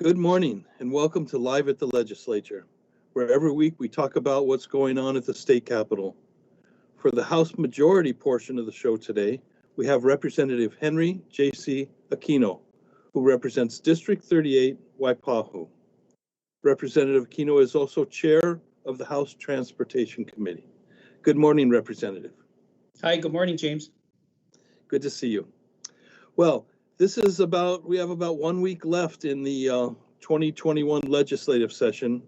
Good morning and welcome to Live at the Legislature, where every week we talk about what's going on at the state capitol. For the House majority portion of the show today, we have Representative Henry J.C. Aquino, who represents District 38, Waipahu. Representative Aquino is also chair of the House Transportation Committee. Good morning, Representative. Hi, good morning, James. Good to see you. Well, we have about 1 week left in the 2021 legislative session.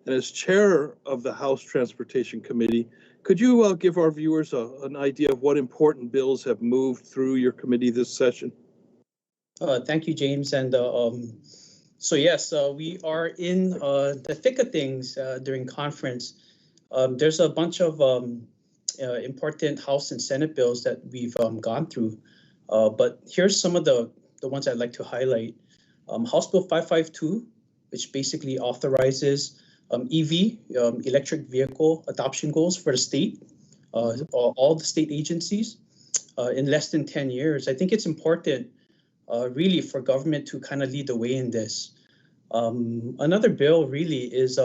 And as chair of the House Transportation Committee, could you give our viewers an idea of what important bills have moved through your committee this session? Thank you, James. And yes, we are in the thick of things during conference. There's a bunch of important House and Senate bills that we've gone through. But here's some of the ones I'd like to highlight. House Bill 552, which basically authorizes EV, electric vehicle adoption goals for the state, all the state agencies in less than 10 years. I think it's important really for government to kind of lead the way in this. Another bill really is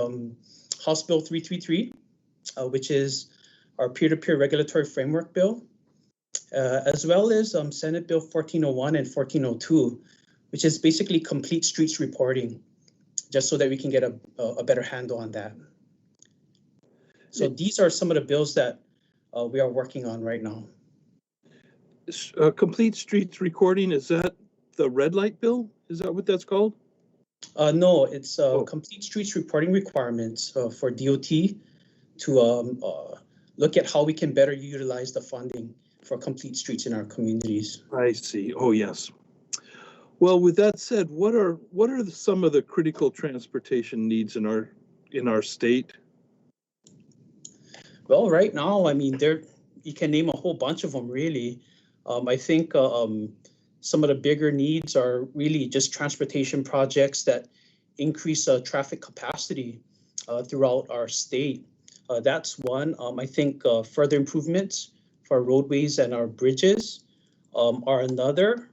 House Bill 333, which is our peer-to-peer regulatory framework bill, as well as Senate Bill 1401 and 1402, which is basically complete streets reporting, just so that we can get a better handle on that. So these are some of the bills that we are working on right now. Complete streets recording, is that the red light bill? Is that what that's called? No, it's complete streets reporting requirements for DOT to look at how we can better utilize the funding for complete streets in our communities. I see. Oh, yes. Well, with that said, what are some of the critical transportation needs in our state? Well, right now, I mean, you can name a whole bunch of them, really. I think some of the bigger needs are really just transportation projects that increase traffic capacity throughout our state. That's one. I think further improvements for our roadways and our bridges are another.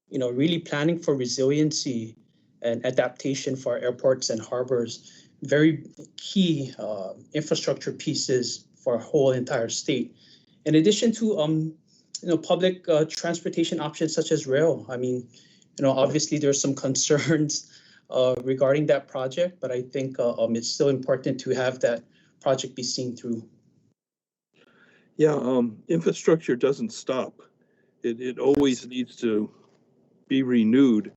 Really planning for resiliency and adaptation for our airports and harbors, very key infrastructure pieces for our whole entire state. In addition to public transportation options such as rail. I mean, obviously there's some concerns regarding that project, but I think it's still important to have that project be seen through. Yeah, infrastructure doesn't stop. It always needs to be renewed.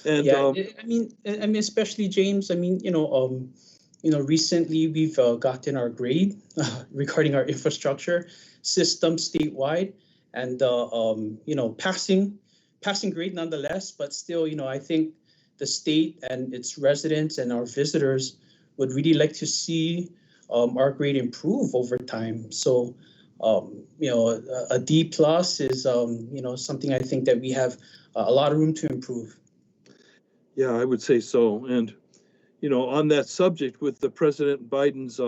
And yeah, I mean, especially James. I mean, recently we've gotten our grade regarding our infrastructure system statewide, and passing grade nonetheless. But still, I think the state and its residents and our visitors would really like to see our grade improve over time. So, a D plus is something I think that we have a lot of room to improve. Yeah, I would say so. And on that subject, with the President Biden's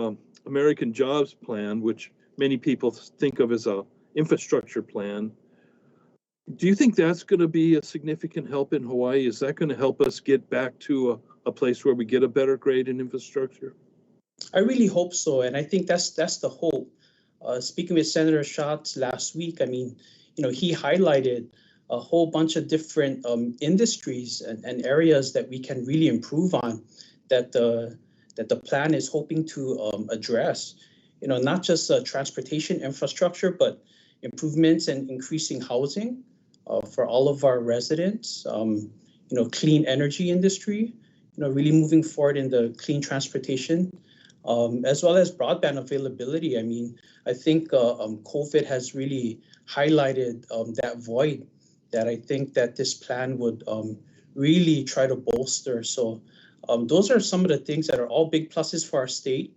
American Jobs Plan, which many people think of as a infrastructure plan, do you think that's going to be a significant help in Hawaii? Is that going to help us get back to a place where we get a better grade in infrastructure? I really hope so, and I think that's the hope. Speaking with Senator Schatz last week, I mean, he highlighted a whole bunch of different industries and areas that we can really improve on, that the plan is hoping to address. Not just transportation infrastructure, but improvements and increasing housing for all of our residents. Clean energy industry. Really moving forward in the clean transportation. As well as broadband availability. I mean, I think COVID has really highlighted that void that I think that this plan would really try to bolster. So those are some of the things that are all big pluses for our state.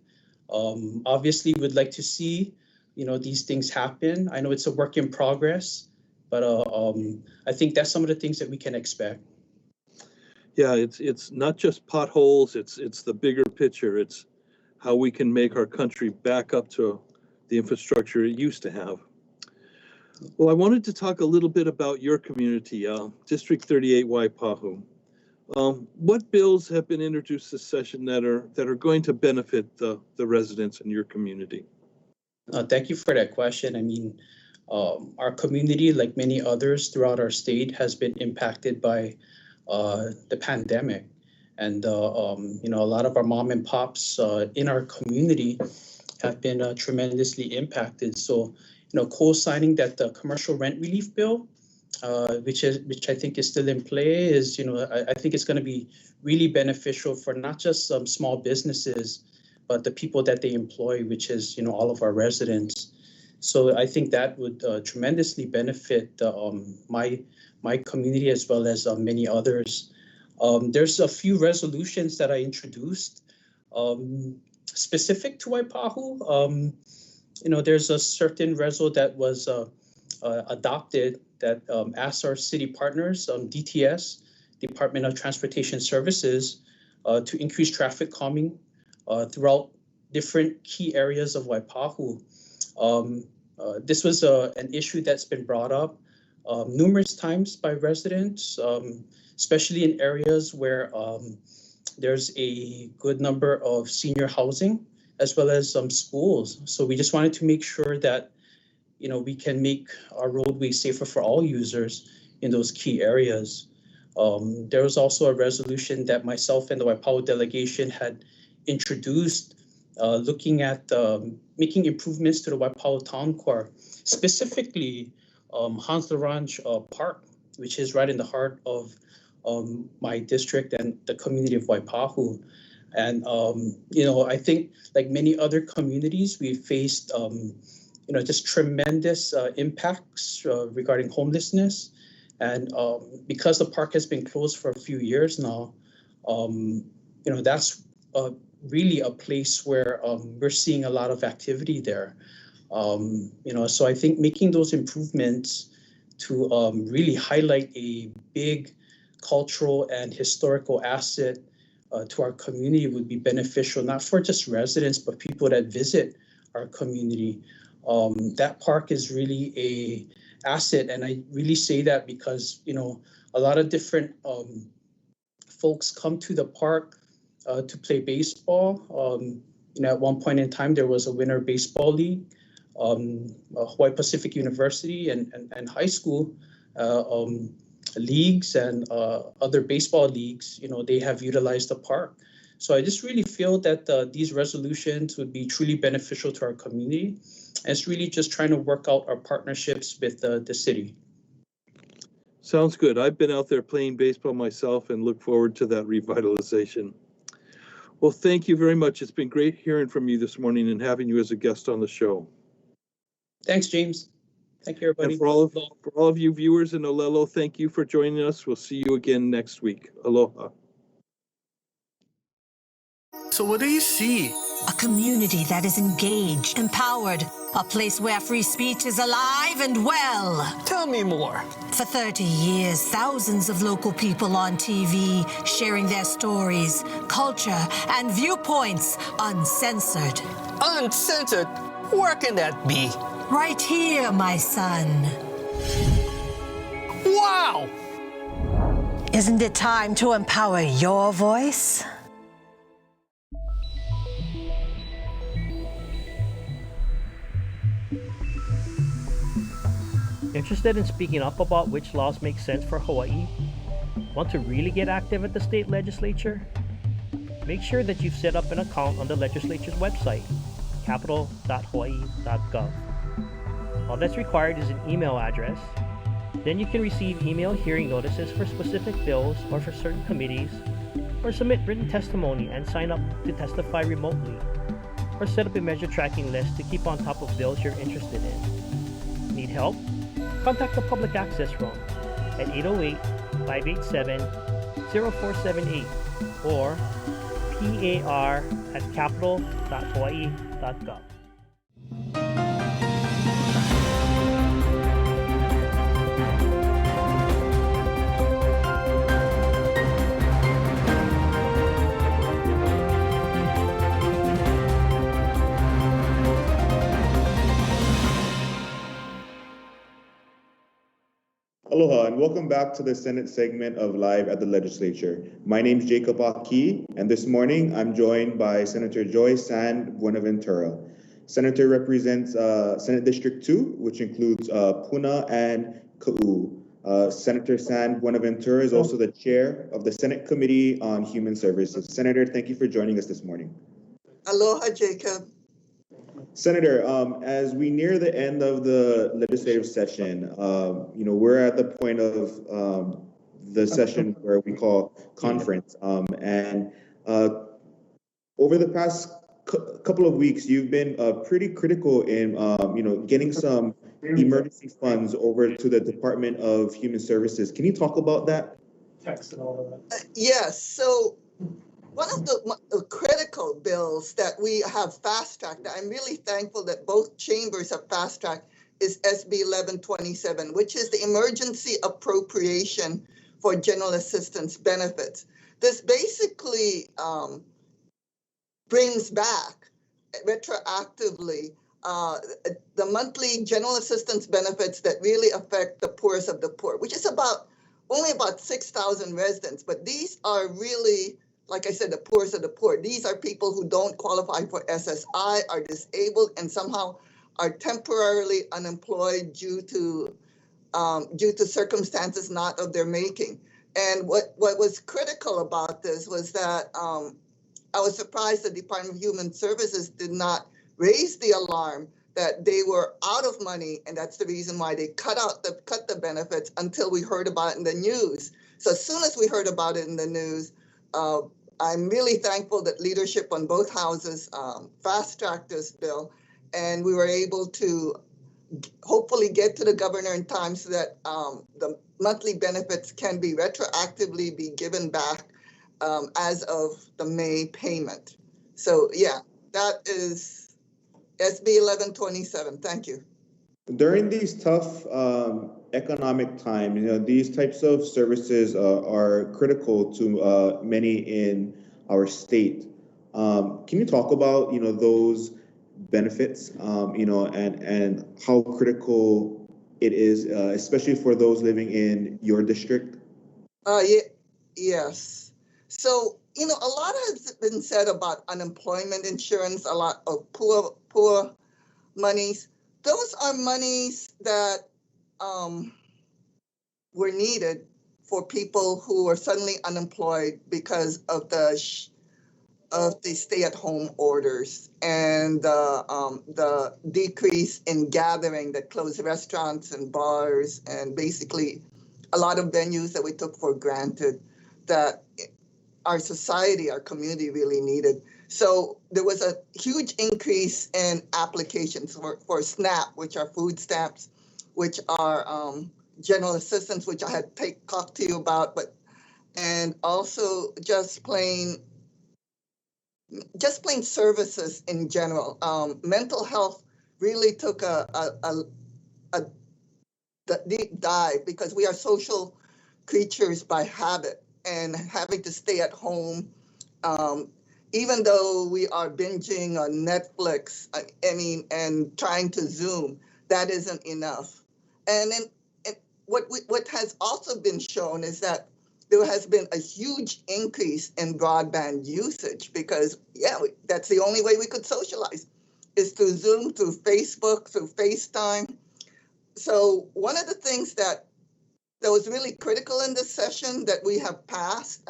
Obviously, we'd like to see, these things happen. I know it's a work in progress, but I think that's some of the things that we can expect. Yeah, it's not just potholes. It's the bigger picture. It's how we can make our country back up to the infrastructure it used to have. Well, I wanted to talk a little bit about your community, District 38 Waipahu. What bills have been introduced this session that are going to benefit the residents in your community? Thank you for that question. I mean, our community, like many others throughout our state, has been impacted by the pandemic. And, a lot of our mom and pops in our community have been tremendously impacted. So, co-signing that the commercial rent relief bill, which I think is still in play, is, I think it's going to be really beneficial for not just some small businesses, but the people that they employ, which is, all of our residents. So I think that would tremendously benefit my community as well as many others. There's a few resolutions that I introduced specific to Waipahu. There's a certain resol that was adopted that asks our city partners, DTS, Department of Transportation Services, to increase traffic calming throughout different key areas of Waipahu. This was an issue that's been brought up numerous times by residents, especially in areas where there's a good number of senior housing as well as some schools. So we just wanted to make sure that we can make our roadways safer for all users in those key areas. There was also a resolution that myself and the Waipahu delegation had introduced looking at making improvements to the Waipahu Town Core, specifically Hans Larange Park, which is right in the heart of my district and the community of Waipahu. And, I think like many other communities, we faced, just tremendous impacts regarding homelessness. And because the park has been closed for a few years now, that's really a place where we're seeing a lot of activity there. So I think making those improvements to really highlight a big cultural and historical asset to our community would be beneficial, not for just residents, but people that visit our community. That park is really a asset, and I really say that because, a lot of different folks come to the park to play baseball. At one point in time, there was a winter baseball league. Hawaii Pacific University and high school leagues and other baseball leagues, they have utilized the park. So I just really feel that these resolutions would be truly beneficial to our community. And it's really just trying to work out our partnerships with the city. Sounds good. I've been out there playing baseball myself and look forward to that revitalization. Well, thank you very much. It's been great hearing from you this morning and having you as a guest on the show. Thanks, James. Thank you, everybody. And for all of you viewers in Olelo, thank you for joining us. We'll see you again next week. Aloha. So what do you see? A community that is engaged, empowered, a place where free speech is alive and well. Tell me more. For 30 years, thousands of local people on TV sharing their stories, culture, and viewpoints uncensored. Uncensored? Where can that be? Right here, my son. Wow! Isn't it time to empower your voice? Interested in speaking up about which laws make sense for Hawaii? Want to really get active at the state legislature? Make sure that you've set up an account on the legislature's website, capital.hawaii.gov. All that's required is an email address. Then you can receive email hearing notices for specific bills or for certain committees, or submit written testimony and sign up to testify remotely, or set up a measure tracking list to keep on top of bills you're interested in. Need help? Contact the Public Access Room at 808-587-0478 or par@capital.hawaii.gov. Aloha and welcome back to the Senate segment of Live at the Legislature. My name is Jacob Aki, and this morning I'm joined by Senator Joy San Buenaventura. Senator represents Senate District 2, which includes Puna and Ka'u. Senator San Buenaventura is also the chair of the Senate Committee on Human Services. Senator, thank you for joining us this morning. Aloha, Jacob. Senator, as we near the end of the legislative session, we're at the point of the session where we call conference. And over the past couple of weeks, you've been pretty critical in, getting some emergency funds over to the Department of Human Services. Can you talk about that? Yes. So one of the critical bills that we have fast-tracked, I'm really thankful that both chambers have fast-tracked, is SB 1127, which is the emergency appropriation for general assistance benefits. This basically brings back retroactively the monthly general assistance benefits that really affect the poorest of the poor, which is only about 6,000 residents. But these are really, like I said, the poorest of the poor. These are people who don't qualify for SSI, are disabled, and somehow are temporarily unemployed due to circumstances not of their making. And what was critical about this was that I was surprised the Department of Human Services did not raise the alarm that they were out of money, and that's the reason why they cut the benefits until we heard about it in the news. So as soon as we heard about it in the news, I'm really thankful that leadership on both houses fast-tracked this bill, and we were able to hopefully get to the governor in time so that the monthly benefits can be retroactively be given back as of the May payment. So yeah, that is SB 1127. Thank you. During these tough economic times, these types of services are critical to many in our state. Can you talk about, those benefits, and how critical it is, especially for those living in your district? Yes. So, a lot has been said about unemployment insurance, a lot of poor monies. Those are monies that were needed for people who are suddenly unemployed because of the stay-at-home orders and the decrease in gathering that closed restaurants and bars and basically a lot of venues that we took for granted that our society, our community really needed. So there was a huge increase in applications for SNAP, which are food stamps, which are general assistance, which I had talked to you about, and also just plain services in general. Mental health really took a deep dive because we are social creatures by habit, and having to stay at home, even though we are binging on Netflix, and trying to Zoom, that isn't enough. And then what has also been shown is that there has been a huge increase in broadband usage because, that's the only way we could socialize is through Zoom, through Facebook, through FaceTime. So one of the things that was really critical in this session that we have passed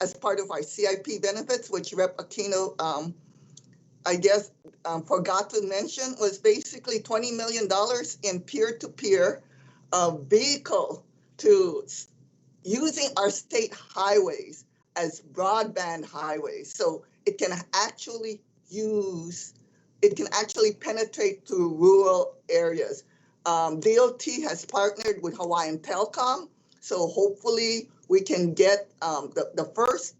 as part of our CIP benefits, which Rep. Aquino, forgot to mention, was basically $20 million in peer-to-peer vehicle to using our state highways as broadband highways. So it can actually penetrate through rural areas. DOT has partnered with Hawaiian Telcom, so hopefully we can get the first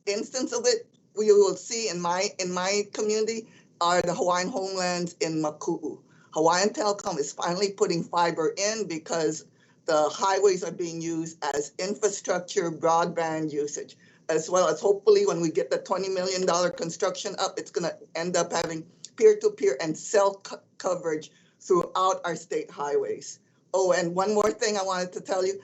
instance of it we will see in my community are the Hawaiian homelands in Maku'u. Hawaiian Telcom is finally putting fiber in because the highways are being used as infrastructure broadband usage, as well as hopefully when we get the $20 million construction up, it's going to end up having peer-to-peer and cell coverage throughout our state highways. Oh, and one more thing I wanted to tell you.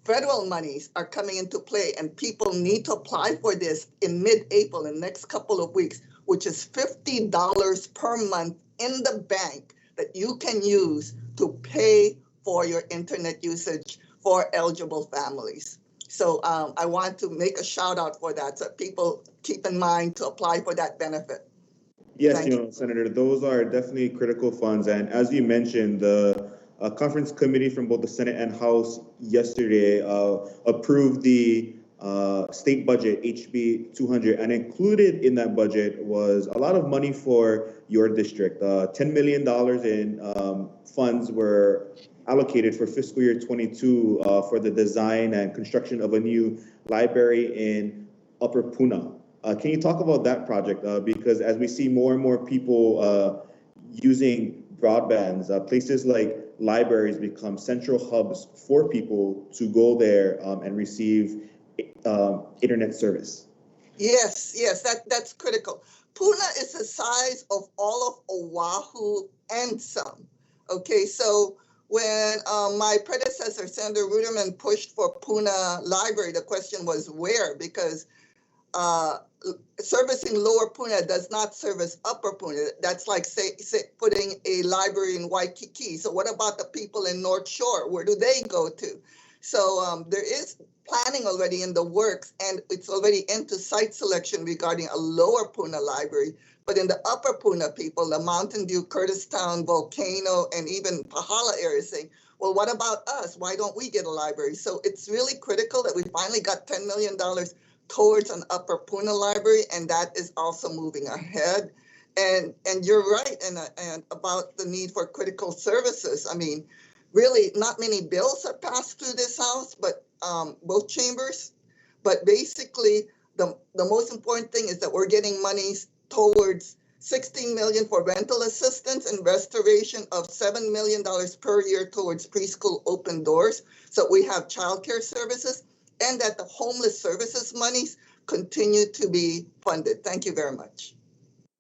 Federal monies are coming into play, and people need to apply for this in mid-April, in the next couple of weeks, which is $50 per month in the bank that you can use to pay for your internet usage for eligible families. So I want to make a shout out for that, so people keep in mind to apply for that benefit. Yes, Senator, those are definitely critical funds. And as you mentioned, the conference committee from both the Senate and House yesterday approved the state budget, HB 200, and included in that budget was a lot of money for your district. $10 million in funds were allocated for fiscal year 22 for the design and construction of a new library in Upper Puna. Can you talk about that project? Because as we see more and more people using broadbands, places like libraries become central hubs for people to go there and receive internet service. Yes, that's critical. Puna is the size of all of Oahu and some. Okay, so when my predecessor, Senator Ruderman, pushed for Puna Library, the question was where, because servicing Lower Puna does not service Upper Puna. That's like say putting a library in Waikiki. So what about the people in North Shore? Where do they go to? So there is planning already in the works, and it's already into site selection regarding a Lower Puna library. But in the Upper Puna people, the Mountain View, Curtistown, Volcano, and even Pahala area saying, well, what about us? Why don't we get a library? So it's really critical that we finally got $10 million towards an Upper Puna library, and that is also moving ahead. And you're right, and about the need for critical services. I mean, really, not many bills are passed through this House, but both chambers. But basically, the most important thing is that we're getting monies towards $16 million for rental assistance and restoration of $7 million per year towards preschool open doors. So we have childcare services, and that the homeless services monies continue to be funded. Thank you very much.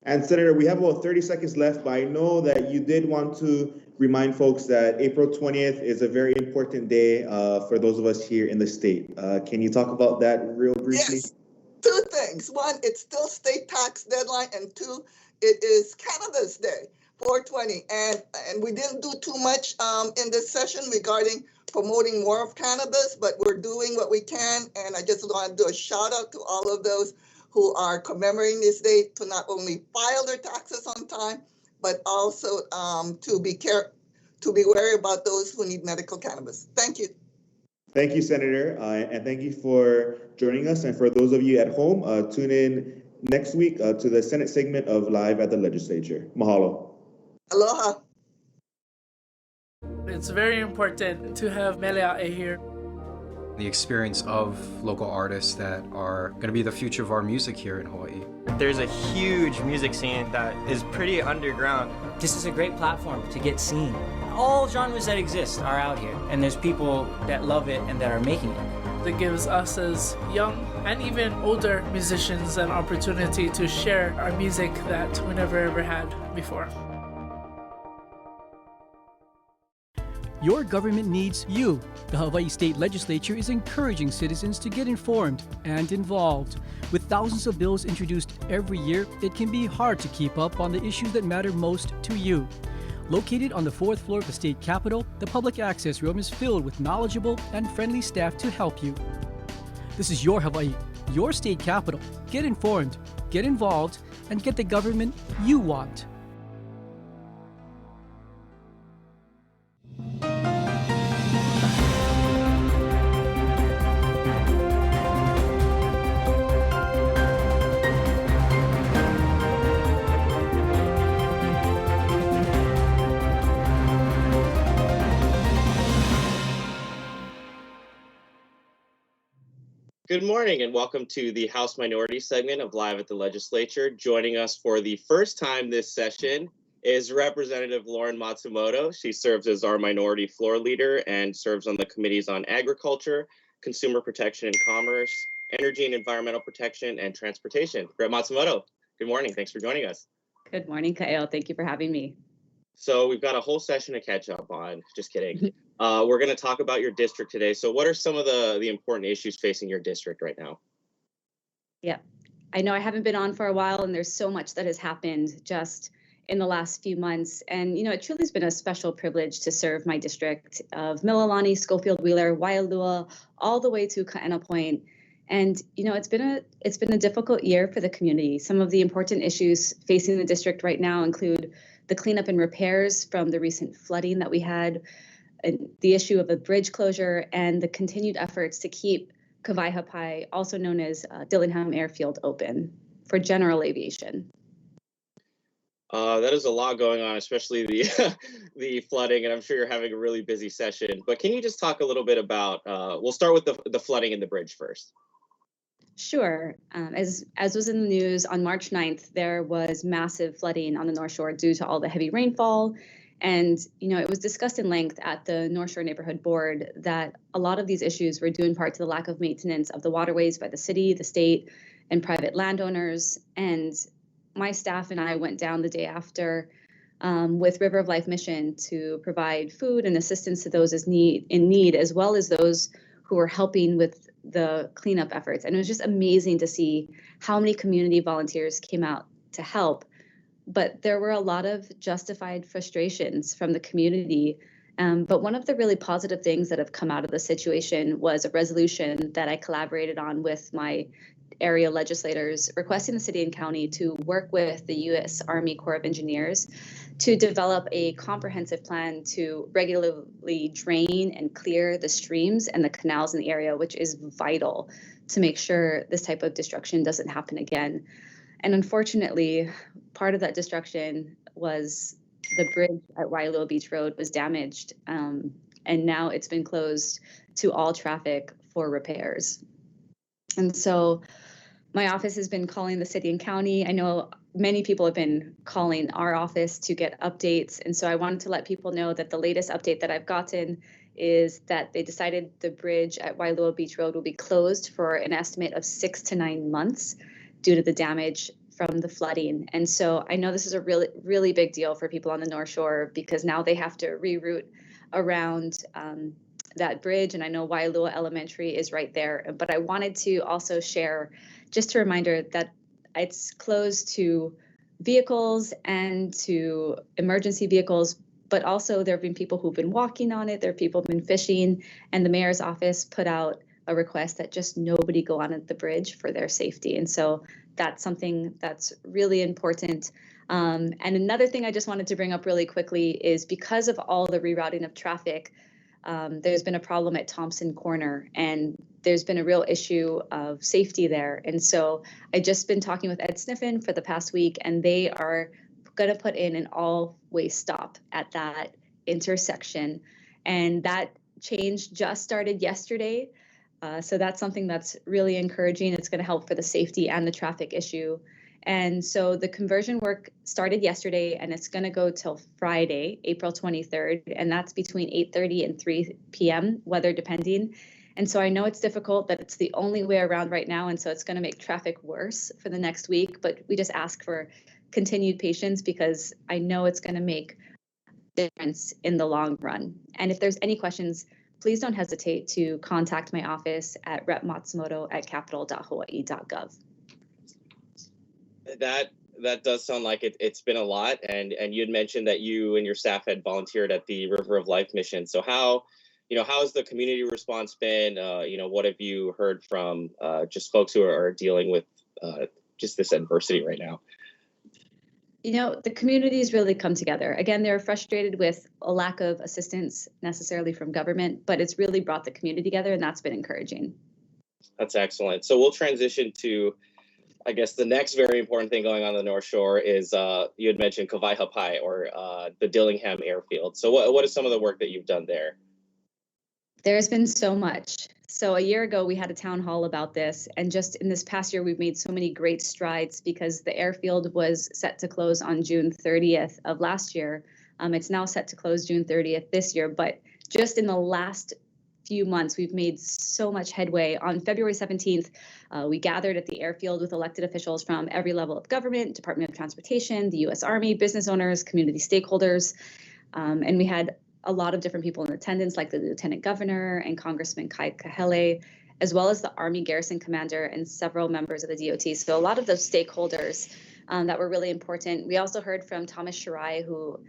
And Senator, we have about 30 seconds left, but I know that you did want to remind folks that April 20th is a very important day for those of us here in the state. Can you talk about that real briefly? Yes, two things. One, it's still state tax deadline, and two, it is Cannabis Day, 420. And we didn't do too much in this session regarding promoting more of cannabis, but we're doing what we can. And I just want to do a shout out to all of those who are commemorating this day to not only file their taxes on time, but also to be wary about those who need medical cannabis. Thank you. Thank you, Senator, and thank you for joining us. And for those of you at home, tune in next week to the Senate segment of Live at the Legislature. Mahalo. Aloha. It's very important to have Melea'e here. The experience of local artists that are going to be the future of our music here in Hawaii. There's a huge music scene that is pretty underground. This is a great platform to get seen. All genres that exist are out here, and there's people that love it and that are making it. That gives us as young and even older musicians an opportunity to share our music that we never ever had before. Your government needs you. The Hawaii State Legislature is encouraging citizens to get informed and involved. With thousands of bills introduced every year, it can be hard to keep up on the issues that matter most to you. Located on the 4th floor of the state capitol, the public access room is filled with knowledgeable and friendly staff to help you. This is your Hawaii, your state capitol. Get informed, get involved, and get the government you want. Good morning and welcome to the House Minority segment of Live at the Legislature. Joining us for the first time this session is Representative Lauren Matsumoto. She serves as our minority floor leader and serves on the committees on agriculture, consumer protection and commerce, energy and environmental protection, and transportation. Rep. Matsumoto, good morning. Thanks for joining us. Good morning, Kael. Thank you for having me. So we've got a whole session to catch up on. Just kidding. We're going to talk about your district today. So what are some of the important issues facing your district right now? Yeah, I know I haven't been on for a while, and there's so much that has happened just in the last few months. And, it truly has been a special privilege to serve my district of Mililani, Schofield, Wheeler, Waialua, all the way to Kaena Point. And, it's been a difficult year for the community. Some of the important issues facing the district right now include the cleanup and repairs from the recent flooding that we had, the issue of a bridge closure, and the continued efforts to keep Kawaihapai, also known as Dillingham Airfield, open for general aviation. That is a lot going on, especially the the flooding, and I'm sure you're having a really busy session. But can you just talk a little bit about, we'll start with the flooding and the bridge first. Sure. As was in the news, on March 9th, there was massive flooding on the North Shore due to all the heavy rainfall. And, it was discussed in length at the North Shore Neighborhood Board that a lot of these issues were due in part to the lack of maintenance of the waterways by the city, the state, and private landowners. And my staff and I went down the day after with River of Life Mission to provide food and assistance to those in need, as well as those who were helping with the cleanup efforts. And it was just amazing to see how many community volunteers came out to help. But there were a lot of justified frustrations from the community. But one of the really positive things that have come out of the situation was a resolution that I collaborated on with my area legislators, requesting the city and county to work with the U.S. Army Corps of Engineers to develop a comprehensive plan to regularly drain and clear the streams and the canals in the area, which is vital to make sure this type of destruction doesn't happen again. And unfortunately, part of that destruction was the bridge at Waialua Beach Road was damaged, and now it's been closed to all traffic for repairs. And so my office has been calling the city and county. I know many people have been calling our office to get updates. And so I wanted to let people know that the latest update that I've gotten is that they decided the bridge at Waialua Beach Road will be closed for an estimate of 6 to 9 months due to the damage from the flooding. And so I know this is a really, really big deal for people on the North Shore because now they have to reroute around that bridge. And I know Waialua Elementary is right there. But I wanted to also share just a reminder that it's closed to vehicles and to emergency vehicles, but also there have been people who've been walking on it. There are people who've been fishing, and the mayor's office put out a request that just nobody go on the bridge for their safety. And so that's something that's really important. And another thing I just wanted to bring up really quickly is because of all the rerouting of traffic, there's been a problem at Thompson Corner, and there's been a real issue of safety there. And so I just been talking with Ed Sniffen for the past week, and they are going to put in an all-way stop at that intersection. And that change just started yesterday. So that's something that's really encouraging. It's going to help for the safety and the traffic issue. And so the conversion work started yesterday, and it's going to go till Friday, April 23rd, and that's between 8:30 and 3 p.m., weather depending. And so I know it's difficult, that it's the only way around right now, and so it's going to make traffic worse for the next week, but we just ask for continued patience because I know it's going to make a difference in the long run. And if there's any questions, please don't hesitate to contact my office at repmatsumoto@capital.hawaii.gov. That does sound like it's been a lot, and you had mentioned that you and your staff had volunteered at the River of Life mission. So how has the community response been? What have you heard from just folks who are dealing with just this adversity right now? The community's really come together. Again, they're frustrated with a lack of assistance necessarily from government, but it's really brought the community together, and that's been encouraging. That's excellent. So we'll transition to, I guess, the next very important thing going on the North Shore is you had mentioned Kawaihapai, or the Dillingham Airfield. So what is some of the work that you've done there? There's been so much. So a year ago, we had a town hall about this. And just in this past year, we've made so many great strides because the airfield was set to close on June 30th of last year. It's now set to close June 30th this year. But just in the last few months, we've made so much headway. On February 17th, we gathered at the airfield with elected officials from every level of government, Department of Transportation, the U.S. Army, business owners, community stakeholders, and we had a lot of different people in attendance, like the Lieutenant Governor and Congressman Kai Kahele, as well as the Army Garrison Commander and several members of the DOT. So a lot of those stakeholders that were really important. We also heard from Thomas Shirai, who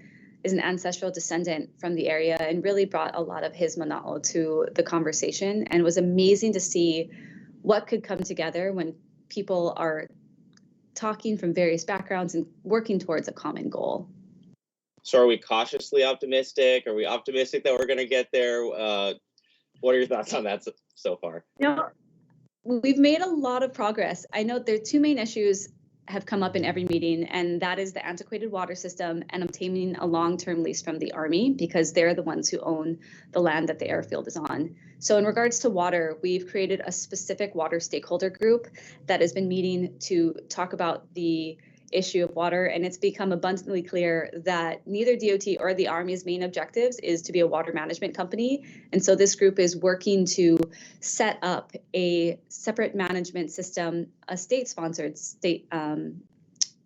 is an ancestral descendant from the area and really brought a lot of his mana'o to the conversation. And it was amazing to see what could come together when people are talking from various backgrounds and working towards a common goal. So are we cautiously optimistic? Are we optimistic that we're going to get there? What are your thoughts on that so far? We've made a lot of progress. I know there are two main issues have come up in every meeting, and that is the antiquated water system and obtaining a long-term lease from the Army, because they're the ones who own the land that the airfield is on. So in regards to water, we've created a specific water stakeholder group that has been meeting to talk about the issue of water, and it's become abundantly clear that neither DOT or the Army's main objectives is to be a water management company. And so this group is working to set up a separate management system, a state-sponsored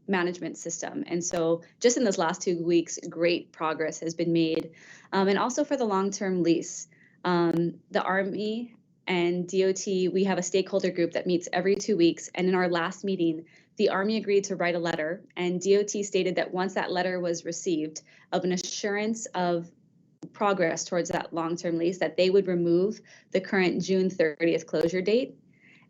management system. And so just in this last 2 weeks, great progress has been made. And also for the long-term lease, the Army and DOT, we have a stakeholder group that meets every 2 weeks. And in our last meeting, the Army agreed to write a letter, and DOT stated that once that letter was received of an assurance of progress towards that long-term lease, that they would remove the current June 30th closure date.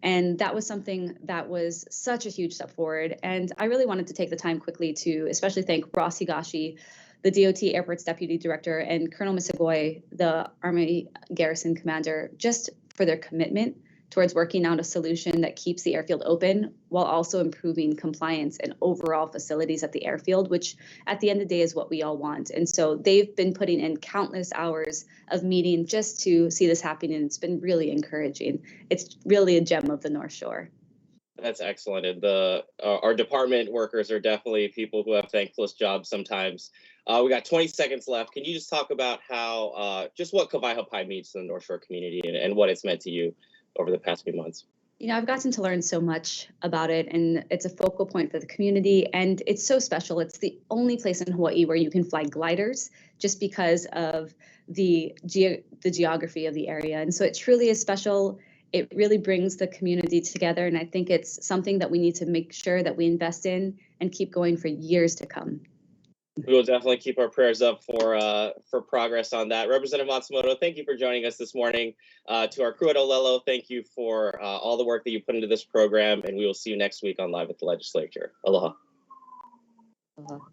And that was something that was such a huge step forward. And I really wanted to take the time quickly to especially thank Ross Higashi, the DOT Airports Deputy Director, and Colonel Misagoy, the Army Garrison Commander, just for their commitment towards working out a solution that keeps the airfield open while also improving compliance and overall facilities at the airfield, which at the end of the day is what we all want. And so they've been putting in countless hours of meeting just to see this happen, and it's been really encouraging. It's really a gem of the North Shore. That's excellent. And our department workers are definitely people who have thankless jobs sometimes. We got 20 seconds left. Can you just talk about how, just what Kawaihapai means to the North Shore community and what it's meant to you over the past few months? You know, I've gotten to learn so much about it, and it's a focal point for the community, and it's so special. It's the only place in Hawaii where you can fly gliders just because of the geography of the area. And so it truly is special. It really brings the community together, and I think it's something that we need to make sure that we invest in and keep going for years to come. We will definitely keep our prayers up for progress on that. Representative Matsumoto, thank you for joining us this morning. To our crew at Olelo, thank you for all the work that you put into this program, and we will see you next week on Live at the Legislature. Aloha. Aloha.